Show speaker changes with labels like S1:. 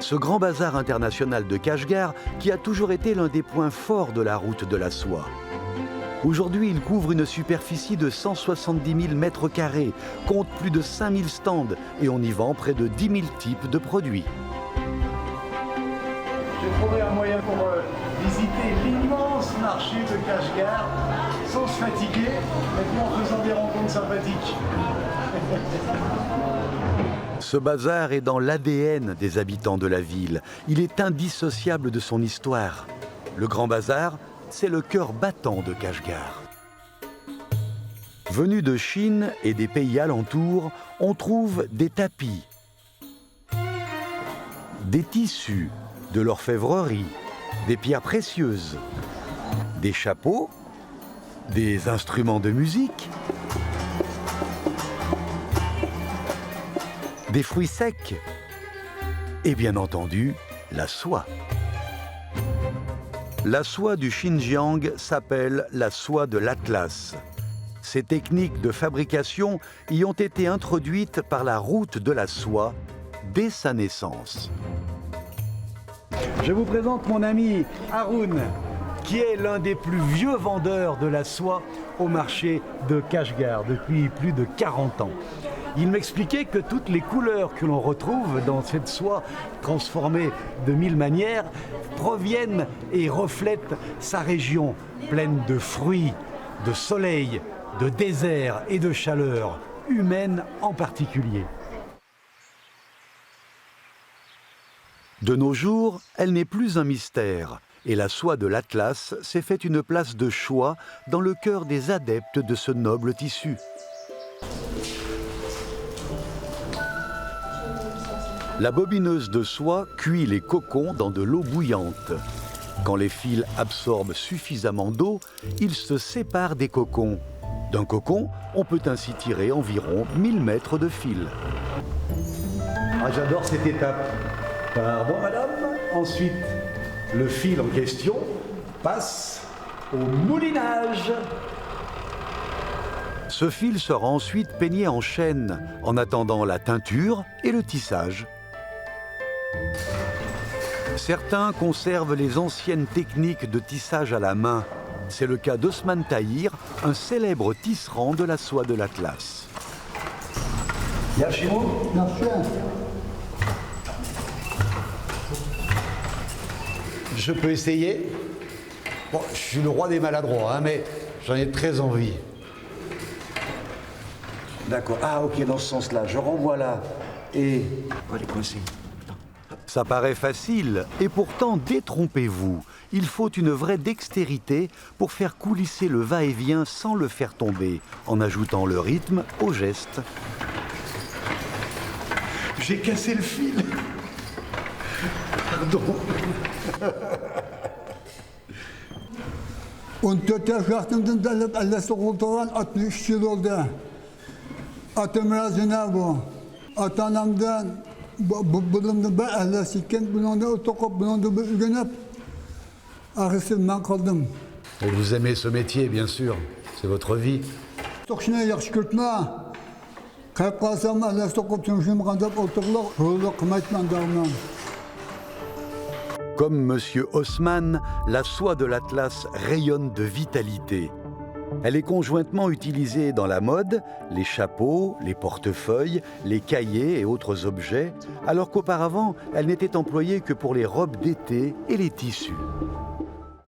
S1: Ce grand bazar international de Kashgar qui a toujours été l'un des points forts de la route de la soie. Aujourd'hui, il couvre une superficie de 170 000 mètres carrés, compte plus de 5 000 stands et on y vend près de 10 000 types de produits.
S2: J'ai trouvé un moyen pour visiter l'immense marché de Kashgar sans se fatiguer, mais en faisant des rencontres sympathiques.
S1: Ce bazar est dans l'ADN des habitants de la ville. Il est indissociable de son histoire. Le Grand Bazar, c'est le cœur battant de Kashgar. Venus de Chine et des pays alentours, on trouve des tapis, des tissus, de l'orfèvrerie, des pierres précieuses, des chapeaux, des instruments de musique, des fruits secs et bien entendu la soie. La soie du Xinjiang s'appelle la soie de l'Atlas. Ces techniques de fabrication y ont été introduites par la route de la soie dès sa naissance.
S2: Je vous présente mon ami Haroun, qui est l'un des plus vieux vendeurs de la soie au marché de Kashgar depuis plus de 40 ans. Il m'expliquait que toutes les couleurs que l'on retrouve dans cette soie transformée de 1000 manières proviennent et reflètent sa région pleine de fruits, de soleil, de désert et de chaleur, humaine en particulier.
S1: De nos jours, elle n'est plus un mystère et la soie de l'Atlas s'est fait une place de choix dans le cœur des adeptes de ce noble tissu. La bobineuse de soie cuit les cocons dans de l'eau bouillante. Quand les fils absorbent suffisamment d'eau, ils se séparent des cocons. D'un cocon, on peut ainsi tirer environ 1000 mètres de fil.
S2: Ah, j'adore cette étape. Pardon, madame. Ensuite, le fil en question passe au moulinage.
S1: Ce fil sera ensuite peigné en chaîne, en attendant la teinture et le tissage. Certains conservent les anciennes techniques de tissage à la main. C'est le cas d'Osman Tahir, un célèbre tisserand de la soie de l'Atlas.
S2: Yachimo, je peux essayer. Bon, je suis le roi des maladroits, hein, mais j'en ai très envie. D'accord. Ah, ok, dans ce sens-là. Je renvoie là. Et... Oh, elle est coincée.
S1: Ça paraît facile, et pourtant, détrompez-vous. Il faut une vraie dextérité pour faire coulisser le va-et-vient sans le faire tomber, en ajoutant le rythme au geste.
S2: J'ai cassé le fil. Pardon.
S3: On töte şahtımdan Allah'ta koltuğun 63 yıl oldu. Atım razına bu. Atanamdan bulundu ben Allah sikken bunun da otokop bunun da ürgenip. Ağrısı ben kaldım.
S2: Et vous aimez ce métier, bien sûr. C'est votre vie.
S3: Tokşuna yakışkırtma. Kalp kalsam Allah sokop tümüşüm kandap oturluk. Ruhluk kıymetmen dağımdan.
S1: Comme Monsieur Haussmann, la soie de l'Atlas rayonne de vitalité. Elle est conjointement utilisée dans la mode, les chapeaux, les portefeuilles, les cahiers et autres objets, alors qu'auparavant, elle n'était employée que pour les robes d'été et les tissus.